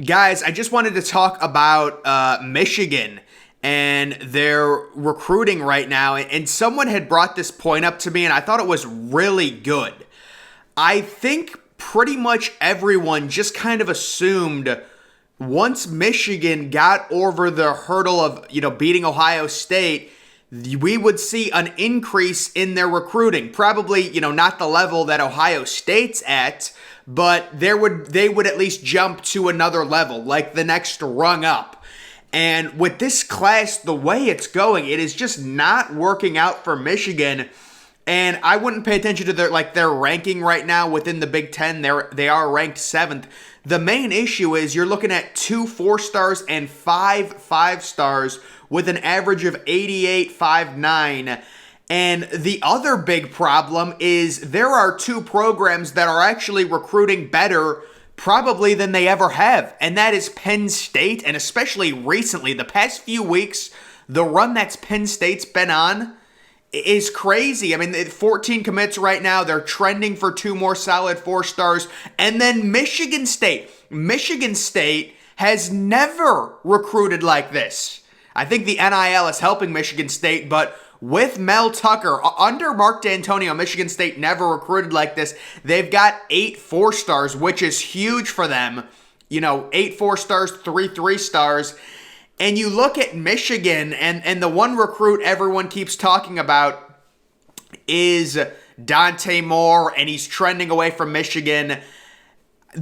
Guys, I just wanted to talk about Michigan and their recruiting right now. And someone had brought this point up to me, and I thought it was really good. I think pretty much everyone just kind of assumed once Michigan got over the hurdle of, beating Ohio State, we would see an increase in their recruiting. Probably, not the level that Ohio State's at, but they would at least jump to another level, like the next rung up. And with this class, the way it's going, it is just not working out for Michigan. And I wouldn't pay attention to their ranking right now within the Big Ten. They are ranked 7th. The main issue is you're looking at 2 4-stars and 5 5-stars with an average of 88.59. And the other big problem is there are 2 programs that are actually recruiting better probably than they ever have. And that is Penn State, and especially recently, the past few weeks, the run that's Penn State's been on is crazy. I mean, 14 commits right now. They're trending for 2 more solid 4-stars. And then Michigan State. Michigan State has never recruited like this. I think the NIL is helping Michigan State, but with Mel Tucker, under Mark D'Antonio, Michigan State never recruited like this. They've got 8 4-stars, which is huge for them. 8 4-stars, 3 3-stars. And you look at Michigan, and the one recruit everyone keeps talking about is Dante Moore, and he's trending away from Michigan.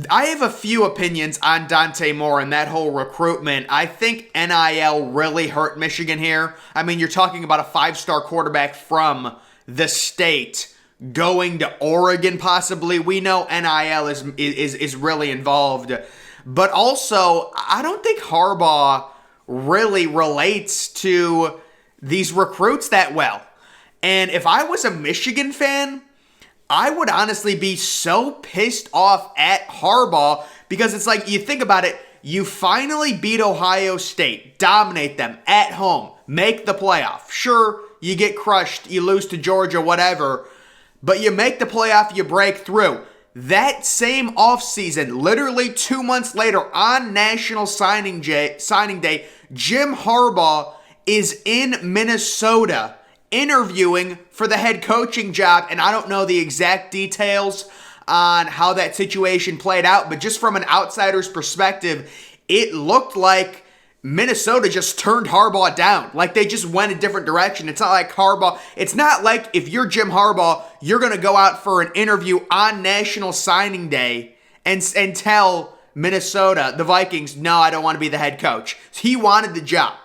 I have a few opinions on Dante Moore and that whole recruitment. I think NIL really hurt Michigan here. I mean, you're talking about a 5-star quarterback from the state going to Oregon possibly. We know NIL is really involved. But also, I don't think Harbaugh really relates to these recruits that well. And if I was a Michigan fan, I would honestly be so pissed off at Harbaugh because it's like, you think about it, you finally beat Ohio State, dominate them at home, make the playoff. Sure, you get crushed, you lose to Georgia, whatever, but you make the playoff, you break through. That same offseason, literally 2 months later on National Signing Day, Jim Harbaugh is in Minnesota interviewing for the head coaching job, and I don't know the exact details on how that situation played out, but just from an outsider's perspective, it looked like Minnesota just turned Harbaugh down. Like they just went a different direction. It's not like if you're Jim Harbaugh, you're going to go out for an interview on National Signing Day and tell Minnesota, the Vikings, no, I don't want to be the head coach. He wanted the job,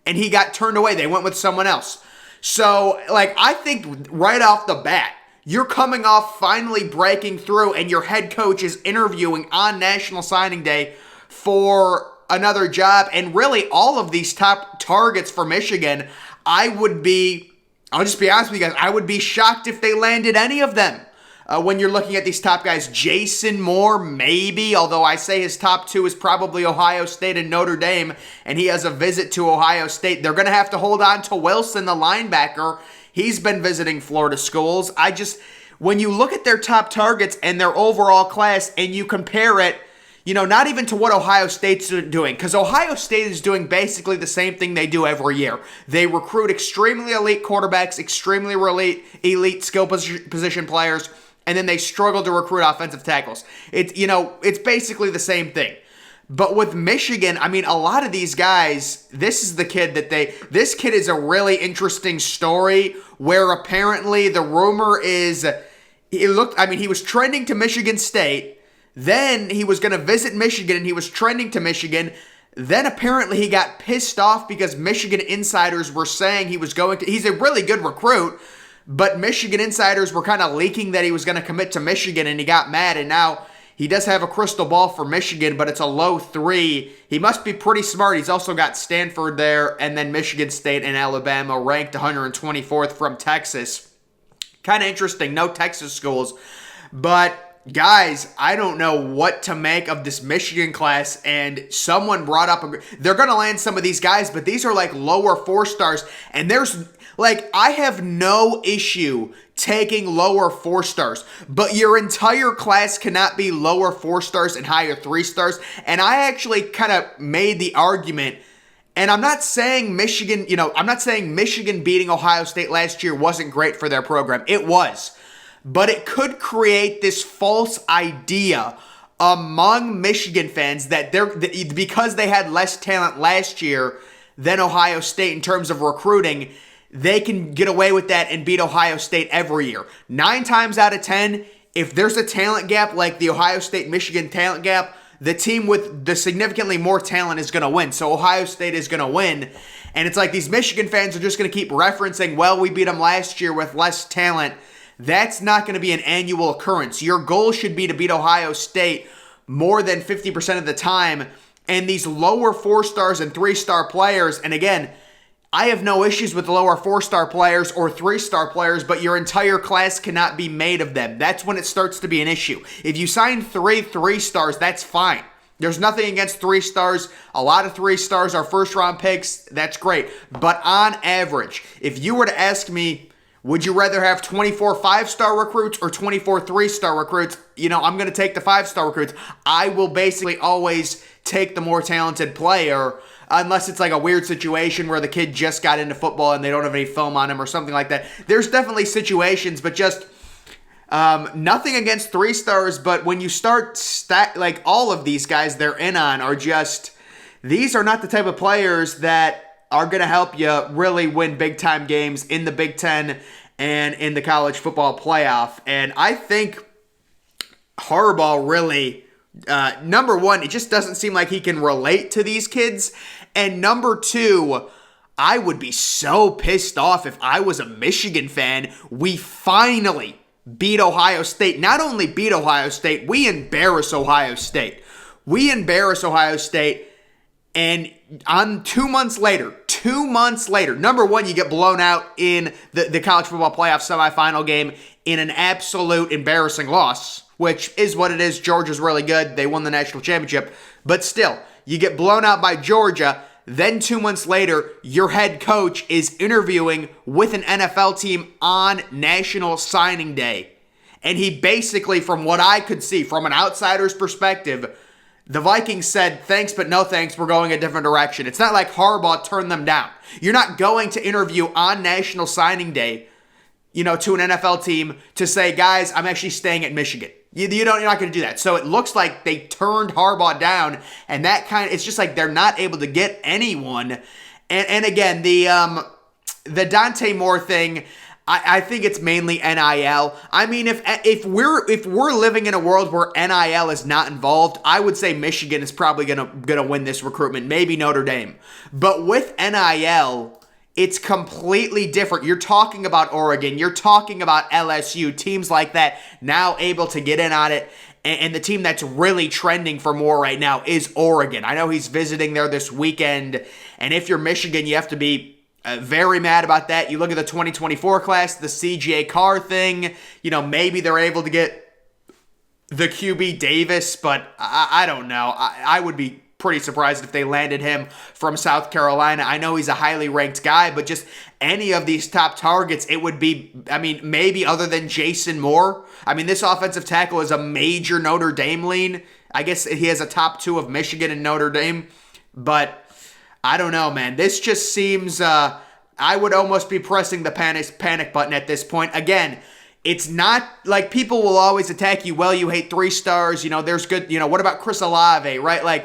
and he got turned away. They went with someone else. So, I think right off the bat, you're coming off finally breaking through, and your head coach is interviewing on National Signing Day for another job. And really, all of these top targets for Michigan, I'll just be honest with you guys, I would be shocked if they landed any of them. When you're looking at these top guys, Jason Moore, maybe, although I say his top 2 is probably Ohio State and Notre Dame, and he has a visit to Ohio State. They're going to have to hold on to Wilson, the linebacker. He's been visiting Florida schools. When you look at their top targets and their overall class, and you compare it, not even to what Ohio State's doing, because Ohio State is doing basically the same thing they do every year. They recruit extremely elite quarterbacks, extremely elite skill position players, and then they struggle to recruit offensive tackles. It's basically the same thing. But with Michigan, I mean, a lot of these guys, this kid is a really interesting story where apparently the rumor is, he was trending to Michigan State, then he was going to visit Michigan and he was trending to Michigan. Then apparently he got pissed off because Michigan insiders were saying he's a really good recruit, but Michigan insiders were kind of leaking that he was going to commit to Michigan, and he got mad, and now he does have a crystal ball for Michigan, but it's a low 3. He must be pretty smart. He's also got Stanford there, and then Michigan State and Alabama ranked 124th from Texas. Kind of interesting. No Texas schools. But guys, I don't know what to make of this Michigan class, and someone brought up, they're going to land some of these guys, but these are like lower 4-stars, and I have no issue taking lower 4 stars, but your entire class cannot be lower 4 stars and higher 3 stars. And I actually kind of made the argument, and I'm not saying Michigan beating Ohio State last year wasn't great for their program. It was. But it could create this false idea among Michigan fans that because they had less talent last year than Ohio State in terms of recruiting, they can get away with that and beat Ohio State every year. 9 times out of 10, if there's a talent gap like the Ohio State-Michigan talent gap, the team with the significantly more talent is going to win. So Ohio State is going to win. And it's like these Michigan fans are just going to keep referencing, well, we beat them last year with less talent. That's not going to be an annual occurrence. Your goal should be to beat Ohio State more than 50% of the time. And these lower 4 stars and 3-star players, and again, I have no issues with the lower 4-star players or 3-star players, but your entire class cannot be made of them. That's when it starts to be an issue. If you sign 3 stars, that's fine. There's nothing against 3 stars. A lot of 3 stars are first-round picks. That's great. But on average, if you were to ask me, would you rather have 24 5-star recruits or 24 3-star recruits? I'm going to take the 5-star recruits. I will basically always take the more talented player, unless it's like a weird situation where the kid just got into football and they don't have any film on him or something like that. There's definitely situations, but just nothing against 3 stars. But when you start like all of these guys they're in on are just, these are not the type of players that are going to help you really win big-time games in the Big Ten and in the college football playoff. And I think Harbaugh really, number one, it just doesn't seem like he can relate to these kids. And number 2, I would be so pissed off if I was a Michigan fan. We finally beat Ohio State. Not only beat Ohio State, we embarrass Ohio State. And on 2 months later, number 1, you get blown out in the college football playoff semifinal game in an absolute embarrassing loss, which is what it is. Georgia's really good. They won the national championship. But still, you get blown out by Georgia. Then 2 months later, your head coach is interviewing with an NFL team on National Signing Day. And he basically, from what I could see, from an outsider's perspective, the Vikings said, thanks, but no thanks, we're going a different direction. It's not like Harbaugh turned them down. You're not going to interview on National Signing Day, to an NFL team to say, guys, I'm actually staying at Michigan. You're not going to do that. So it looks like they turned Harbaugh down, and it's just like they're not able to get anyone. And again, the Dante Moore thing, I think it's mainly NIL. I mean, if we're living in a world where NIL is not involved, I would say Michigan is probably gonna win this recruitment. Maybe Notre Dame, but with NIL, it's completely different. You're talking about Oregon. You're talking about LSU. Teams like that now able to get in on it. And the team that's really trending for more right now is Oregon. I know he's visiting there this weekend. And if you're Michigan, you have to be very mad about that. You look at the 2024 class, the CJ Carr thing. Maybe they're able to get the QB Davis, but I don't know. I would be pretty surprised if they landed him from South Carolina. I know he's a highly ranked guy, but just any of these top targets, it would be, maybe other than Jason Moore. This offensive tackle is a major Notre Dame lean. I guess he has a top 2 of Michigan and Notre Dame, but I don't know, man. This just seems, I would almost be pressing the panic button at this point. Again, it's not like people will always attack you. Well, you hate 3 stars. There's good, what about Chris Olave, right?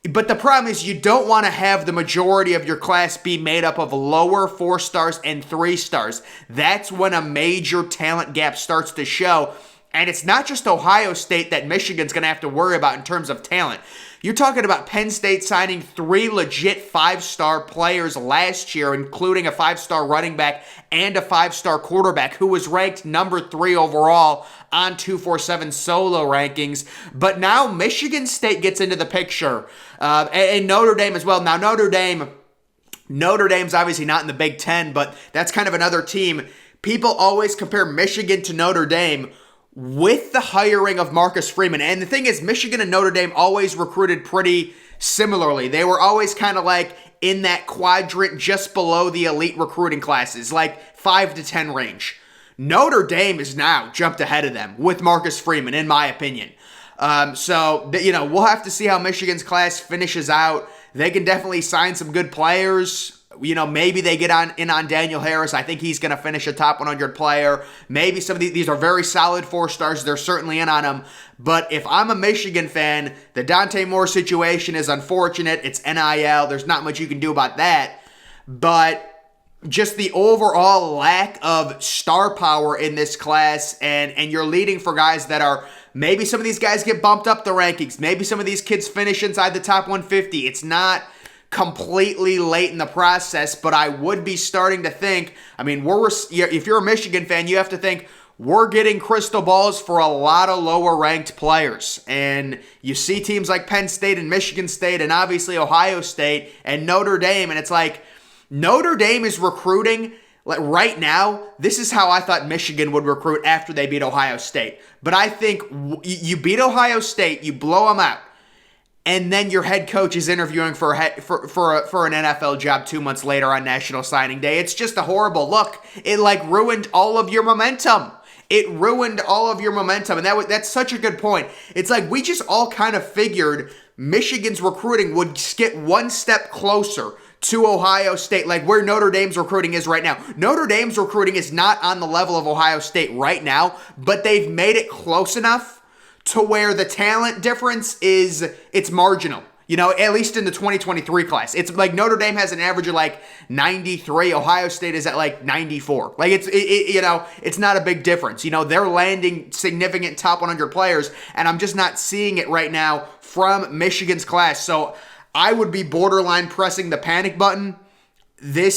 But the problem is you don't want to have the majority of your class be made up of lower 4 stars and 3 stars. That's when a major talent gap starts to show. And it's not just Ohio State that Michigan's going to have to worry about in terms of talent. You're talking about Penn State signing 3 legit 5-star players last year, including a 5-star running back and a 5-star quarterback who was ranked number 3 overall on 247 solo rankings. But now Michigan State gets into the picture, and Notre Dame as well. Now Notre Dame's obviously not in the Big Ten, but that's kind of another team. People always compare Michigan to Notre Dame with the hiring of Marcus Freeman. And the thing is, Michigan and Notre Dame always recruited pretty similarly. They were always kind of like in that quadrant just below the elite recruiting classes, like 5 to 10 range. Notre Dame is now jumped ahead of them with Marcus Freeman, in my opinion. We'll have to see how Michigan's class finishes out. They can definitely sign some good players. Maybe they get in on Daniel Harris. I think he's going to finish a top 100 player. Maybe some of these are very solid 4-stars. They're certainly in on him. But if I'm a Michigan fan, the Dante Moore situation is unfortunate. It's NIL. There's not much you can do about that. But just the overall lack of star power in this class, and you're leading for guys that are, maybe some of these guys get bumped up the rankings. Maybe some of these kids finish inside the top 150. It's not completely late in the process, but I would be starting to think, if you're a Michigan fan, you have to think, we're getting crystal balls for a lot of lower ranked players. And you see teams like Penn State and Michigan State and obviously Ohio State and Notre Dame, and it's like, Notre Dame is recruiting. Right now, this is how I thought Michigan would recruit after they beat Ohio State. But I think you beat Ohio State, you blow them out, and then your head coach is interviewing for an NFL job 2 months later on National Signing Day. It's just a horrible look. It ruined all of your momentum. And that's such a good point. It's like we just all kind of figured Michigan's recruiting would get one step closer to Ohio State, like where Notre Dame's recruiting is right now. Notre Dame's recruiting is not on the level of Ohio State right now, but they've made it close enough to where the talent difference it's marginal. At least in the 2023 class. It's like Notre Dame has an average of 93. Ohio State is at 94. It's not a big difference. They're landing significant top 100 players, and I'm just not seeing it right now from Michigan's class. So I would be borderline pressing the panic button. You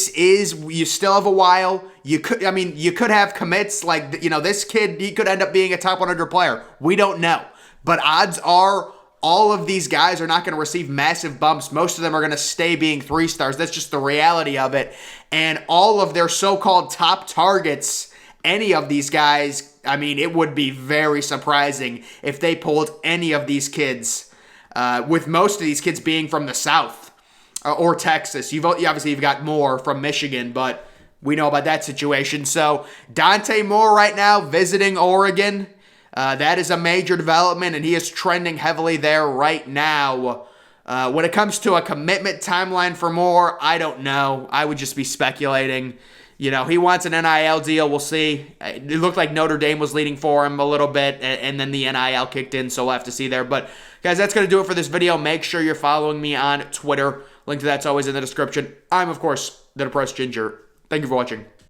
still have a while. You could have commits this kid, he could end up being a top 100 player. We don't know. But odds are all of these guys are not going to receive massive bumps. Most of them are going to stay being 3-stars. That's just the reality of it. And all of their so-called top targets, any of these guys, it would be very surprising if they pulled any of these kids, with most of these kids being from the South or Texas. You've got Moore from Michigan, but we know about that situation. So Dante Moore right now visiting Oregon. That is a major development, and he is trending heavily there right now. When it comes to a commitment timeline for Moore, I don't know. I would just be speculating. He wants an NIL deal. We'll see. It looked like Notre Dame was leading for him a little bit, and then the NIL kicked in, so we'll have to see there. But, guys, that's going to do it for this video. Make sure you're following me on Twitter. Link to that's always in the description. I'm, of course, the Depressed Ginger. Thank you for watching.